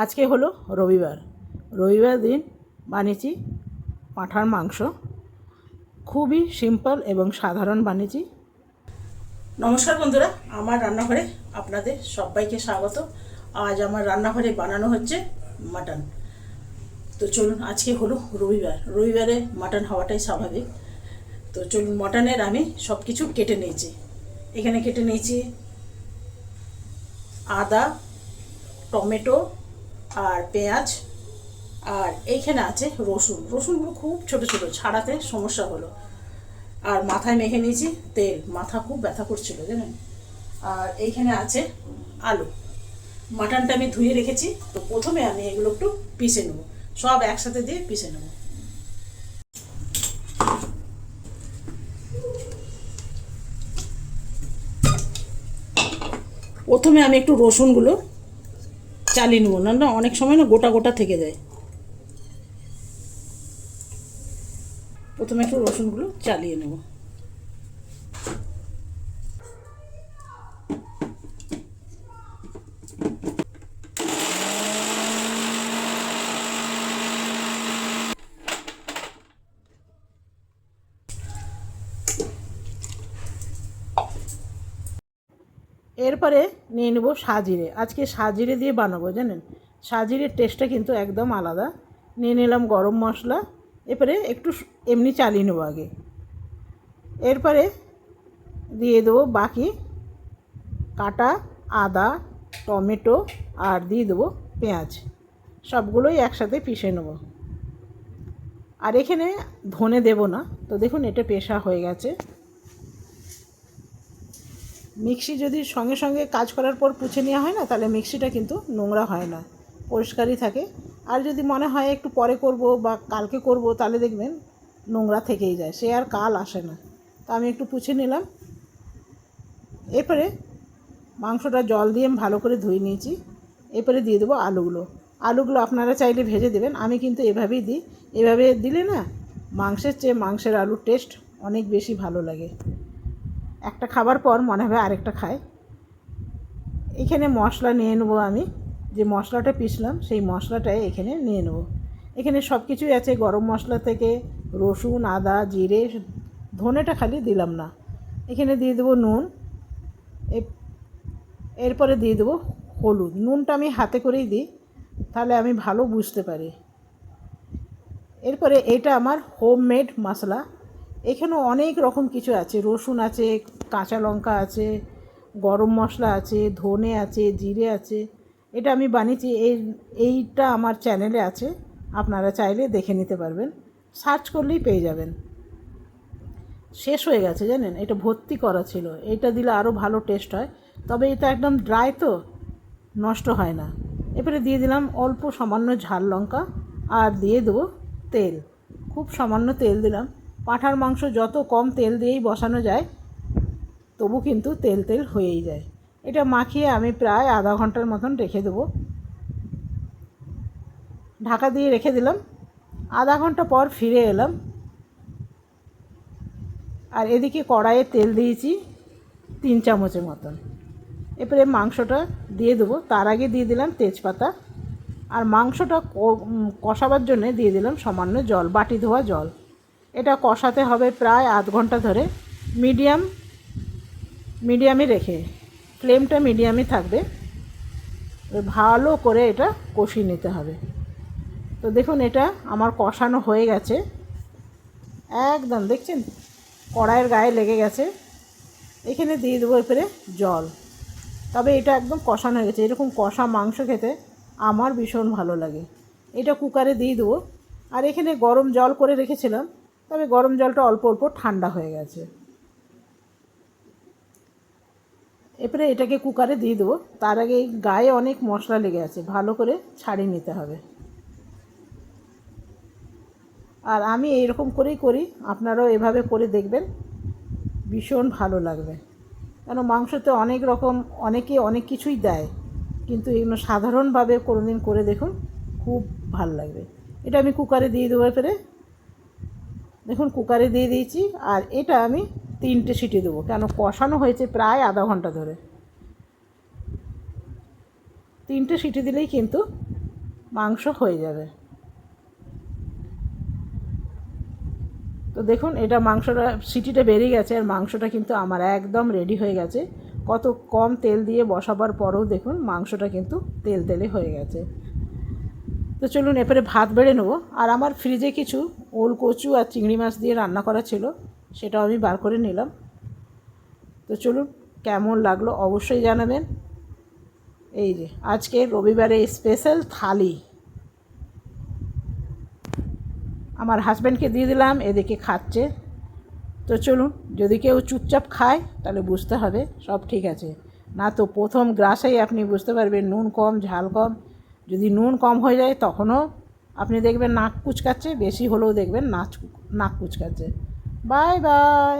আজকে হলো রবিবার দিন বানিয়েছি পাঁঠার মাংস। খুবই সিম্পল এবং সাধারণ বানিয়েছি। নমস্কার বন্ধুরা, আমার রান্নাঘরে আপনাদের সবাইকে স্বাগত। আজ আমার রান্নাঘরে বানানো হচ্ছে মাটন। তো চলুন, আজকে হলো রবিবারে মাটন হওয়াটাই স্বাভাবিক। তো চলুন, মাটনের আমি সব কিছু কেটে নিয়েছি। এখানে কেটে নিয়েছি আদা, টমেটো আর পেঁয়াজ, আর এইখানে আছে রসুনগুলো খুব ছোট ছোট, ছাড়াতে সমস্যা হলো। আর মাথায় মেখে নিয়েছি তেল, মাথা খুব ব্যথা করছিল জানেন। আর এইখানে আছে আলু। মাটনটা আমি ধুয়ে রেখেছি। তো প্রথমে আমি এগুলো একটু পিষে নেব, সব একসাথে দিয়ে পিষে নেব। প্রথমে আমি একটু রসুনগুলো চালিয়ে নেবো, না অনেক সময় না গোটা গোটা থেকে যায়। প্রথমে একটু রসুনগুলো চালিয়ে নেব। এরপরে নিয়ে নেব সাজিরে। আজকে সাজিরে দিয়ে বানাবো জানেন। সাজিরের টেস্টটা কিন্তু একদম আলাদা। নিয়ে নিলাম গরম মশলা। এরপরে একটু এমনি চালিয়ে নেবো আগে। এরপরে দিয়ে দেবো বাকি কাটা আদা, টমেটো আর দিয়ে দেবো পেঁয়াজ। সবগুলোই একসাথে পিষে নেব। আর এখানে ধনে দেব না। তো দেখুন, এটা পেষা হয়ে গেছে। মিক্সি যদি সঙ্গে সঙ্গে কাজ করার পর পুছে নেওয়া হয় না, তাহলে মিক্সিটা কিন্তু নোংরা হয় না, পরিষ্কারই থাকে। আর যদি মনে হয় একটু পরে করব বা কালকে করব, তাহলে দেখবেন নোংরা থেকেই যায়, সে আর কাল আসে না। তো আমি একটু পুছে নিলাম। এরপরে মাংসটা জল দিয়ে ভালো করে ধুয়ে নিয়েছি। এরপরে দিয়ে দেবো আলুগুলো আপনারা চাইলে ভেজে দেবেন, আমি কিন্তু এভাবেই দিই। এভাবে দিলে না মাংসের চেয়ে মাংসের আলুর টেস্ট অনেক বেশি ভালো লাগে। একটা খাবার পর মনে হবে আরেকটা খাই। এখানে মশলা নিয়ে নেবো। আমি যে মশলাটা পিষলাম সেই মশলাটাই এখানে নিয়ে নেবো। এখানে সব কিছুই আছে, গরম মশলা থেকে রসুন, আদা, জিরে, ধনেটা খালি দিলাম না। এখানে দিয়ে দেবো নুন। এরপরে দিয়ে দেবো হলুদ। নুনটা আমি হাতে করেই দিই, তাহলে আমি ভালো বুঝতে পারি। এরপরে এটা আমার হোমমেড মশলা। এখানেও অনেক রকম কিছু আছে, রসুন আছে, কাঁচা লঙ্কা আছে, গরম মশলা আছে, ধনে আছে, জিরে আছে। এটা আমি বানিয়েছি, এইটা আমার চ্যানেলে আছে, আপনারা চাইলে দেখে নিতে পারবেন, সার্চ করলেই পেয়ে যাবেন। শেষ হয়ে গেছে জানেন, এটা ভর্তি করা ছিল। এটা দিলে আরও ভালো টেস্ট হয়, তবে এটা একদম ড্রাই তো নষ্ট হয় না। এরপরে দিয়ে দিলাম অল্প সামান্য ঝাল লঙ্কা, আর দিয়ে দেবো তেল। খুব সামান্য তেল দিলাম। পাঁঠার মাংস যত কম তেল দিয়েই বসানো যায়, তবু কিন্তু তেল তেল হয়েই যায়। এটা মাখিয়ে আমি প্রায় আধা ঘন্টার মতন রেখে দেবো। ঢাকা দিয়ে রেখে দিলাম। আধা ঘন্টা পর ফিরে এলাম। আর এদিকে কড়াইয়ে তেল দিয়েছি 3 চামচের মতন। এরপরে মাংসটা দিয়ে দেবো। তার আগে দিয়ে দিলাম তেজপাতা। আর মাংসটা কষাবার জন্যে দিয়ে দিলাম সামান্য জল, বাটি ধোয়া জল। এটা কষাতে হবে প্রায় আধ ঘন্টা ধরে, মিডিয়ামে রেখে। ফ্লেমটা মিডিয়ামে থাকবে। ভালো করে এটা কষিয়ে নিতে হবে। তো দেখুন, এটা আমার কষানো হয়ে গেছে একদম, দেখছেন কড়াইয়ের গায়ে লেগে গেছে। এখানে দিয়ে দেবো এরপরে জল। তবে এটা একদম কষানো হয়ে গেছে। এরকম কষা মাংস খেতে আমার ভীষণ ভালো লাগে। এটা কুকারে দিয়ে দেবো। আর এখানে গরম জল করে রেখেছিলাম, তবে গরম জলটা অল্প অল্প ঠান্ডা হয়ে গেছে। এরপরে এটাকে কুকারে দিয়ে দেবো। তার আগে এই গায়ে অনেক মশলা লেগে আছে, ভালো করে ছাড়িয়ে নিতে হবে। আর আমি এইরকম করেই করি, আপনারাও এভাবে করে দেখবেন, ভীষণ ভালো লাগবে। কেন মাংসতে অনেক রকম, অনেকে অনেক কিছুই দেয়, কিন্তু এগুলো সাধারণভাবে কোনোদিন করে দেখুন, খুব ভালো লাগবে। এটা আমি কুকারে দিয়ে দেবো। এরপরে দেখুন কুকারে দিয়ে দিয়েছি। আর এটা আমি 3টে সিটি দেবো, কেন কষানো হয়েছে প্রায় আধা ঘন্টা ধরে। 3টে সিটি দিলেই কিন্তু মাংস হয়ে যাবে। তো দেখুন এটা মাংসটা সিটিটা বেরিয়ে গেছে, আর মাংসটা কিন্তু আমার একদম রেডি হয়ে গেছে। কত কম তেল দিয়ে বসাবার পরেও দেখুন মাংসটা কিন্তু তেল তেলে হয়ে গেছে। তো চলুন এরপরে ভাত বেড়ে নেবো। আর আমার ফ্রিজে কিছু ওল কচু আর চিংড়ি মাছ দিয়ে রান্না করা ছিল, সেটাও আমি বার করে নিলাম। তো চলুন কেমন লাগলো অবশ্যই জানাবেন। এই যে আজকে রবিবারে স্পেশাল থালি আমার হাজব্যান্ডকে দিয়ে দিলাম, এদিকে খাচ্ছে। তো চলুন, যদি কেউ চুপচাপ খায় তাহলে বুঝতে হবে সব ঠিক আছে, না তো প্রথম গ্রাসেই আপনি বুঝতে পারবেন নুন কম ঝাল কম। যদি নুন কম হয়ে যায় তখনও আপনি দেখবেন নাক কুচকাচ্ছে, বেশি হলেও দেখবেন নাক কুচকাচ্ছে। Bye bye.